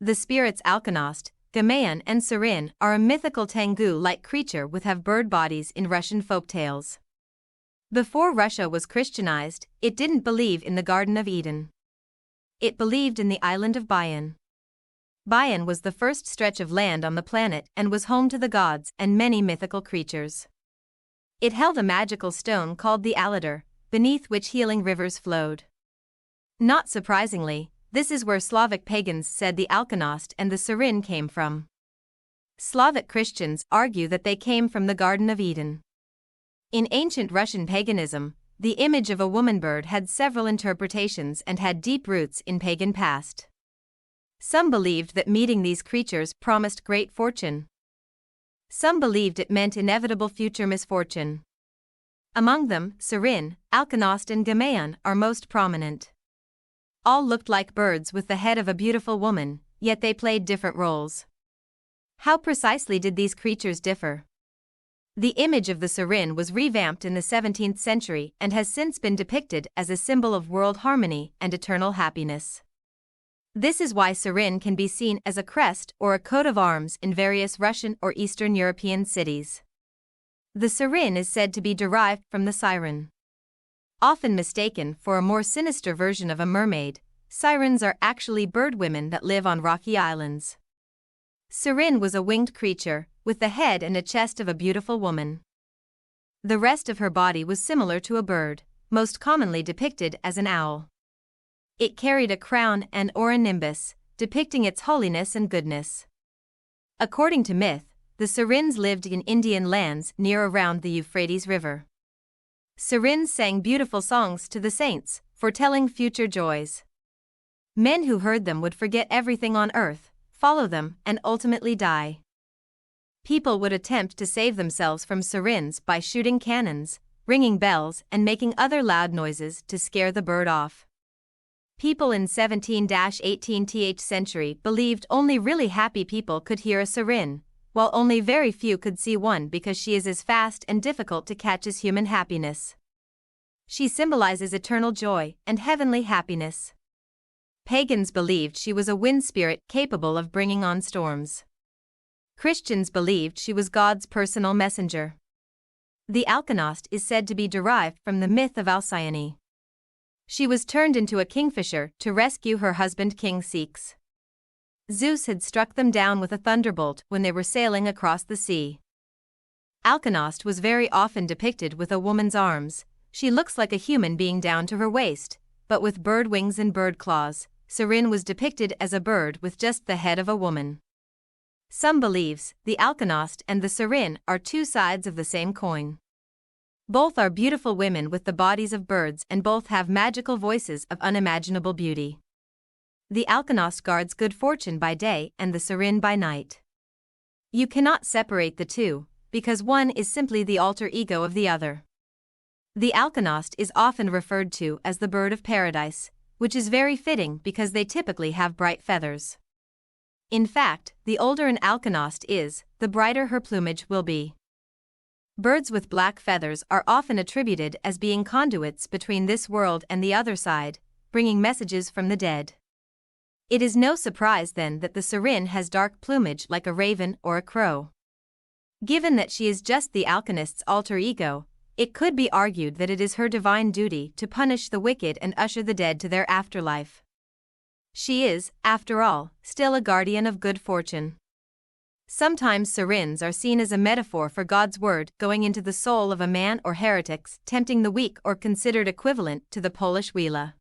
The spirits Alkonost, Gamayan and Sirin are a mythical Tengu-like creature with have bird bodies in Russian folktales. Before Russia was Christianized, it didn't believe in the Garden of Eden. It believed in the island of Bayan. Bayan was the first stretch of land on the planet and was home to the gods and many mythical creatures. It held a magical stone called the allider, beneath which healing rivers flowed. Not surprisingly, this is where Slavic pagans said the Alkonost and the Sirin came from. Slavic Christians argue that they came from the Garden of Eden. In ancient Russian paganism, the image of a woman bird had several interpretations and had deep roots in pagan past. Some believed that meeting these creatures promised great fortune. Some believed it meant inevitable future misfortune. Among them, Sirin, Alkonost and Gamayan are most prominent. All looked like birds with the head of a beautiful woman, yet they played different roles. How precisely did these creatures differ? The image of the Sirin was revamped in the 17th century and has since been depicted as a symbol of world harmony and eternal happiness. This is why Sirin can be seen as a crest or a coat of arms in various Russian or Eastern European cities. The Sirin is said to be derived from the siren. Often mistaken for a more sinister version of a mermaid, sirens are actually bird women that live on rocky islands. Sirin was a winged creature, with the head and a chest of a beautiful woman. The rest of her body was similar to a bird, most commonly depicted as an owl. It carried a crown and or a nimbus, depicting its holiness and goodness. According to myth, the Sirins lived in Indian lands near around the Euphrates River. Sirins sang beautiful songs to the saints, foretelling future joys. Men who heard them would forget everything on earth, follow them, and ultimately die. People would attempt to save themselves from Sirins by shooting cannons, ringing bells, and making other loud noises to scare the bird off. People in 17th-18th century believed only really happy people could hear a Sirin, while only very few could see one because she is as fast and difficult to catch as human happiness. She symbolizes eternal joy and heavenly happiness. Pagans believed she was a wind spirit capable of bringing on storms. Christians believed she was God's personal messenger. The Alkonost is said to be derived from the myth of Alcyone. She was turned into a kingfisher to rescue her husband King Ceyx. Zeus had struck them down with a thunderbolt when they were sailing across the sea. Alkonost was very often depicted with a woman's arms. She looks like a human being down to her waist, but with bird wings and bird claws. Sirin was depicted as a bird with just the head of a woman. Some believes the Alkonost and the Sirin are two sides of the same coin. Both are beautiful women with the bodies of birds and both have magical voices of unimaginable beauty. The Alkonost guards good fortune by day and the Sirin by night. You cannot separate the two, because one is simply the alter ego of the other. The Alkonost is often referred to as the bird of paradise, which is very fitting because they typically have bright feathers. In fact, the older an Alkonost is, the brighter her plumage will be. Birds with black feathers are often attributed as being conduits between this world and the other side, bringing messages from the dead. It is no surprise then that the Sirin has dark plumage like a raven or a crow. Given that she is just the Alkonost's alter ego, it could be argued that it is her divine duty to punish the wicked and usher the dead to their afterlife. She is, after all, still a guardian of good fortune. Sometimes Sirins are seen as a metaphor for God's word going into the soul of a man or heretics, tempting the weak or considered equivalent to the Polish Wila.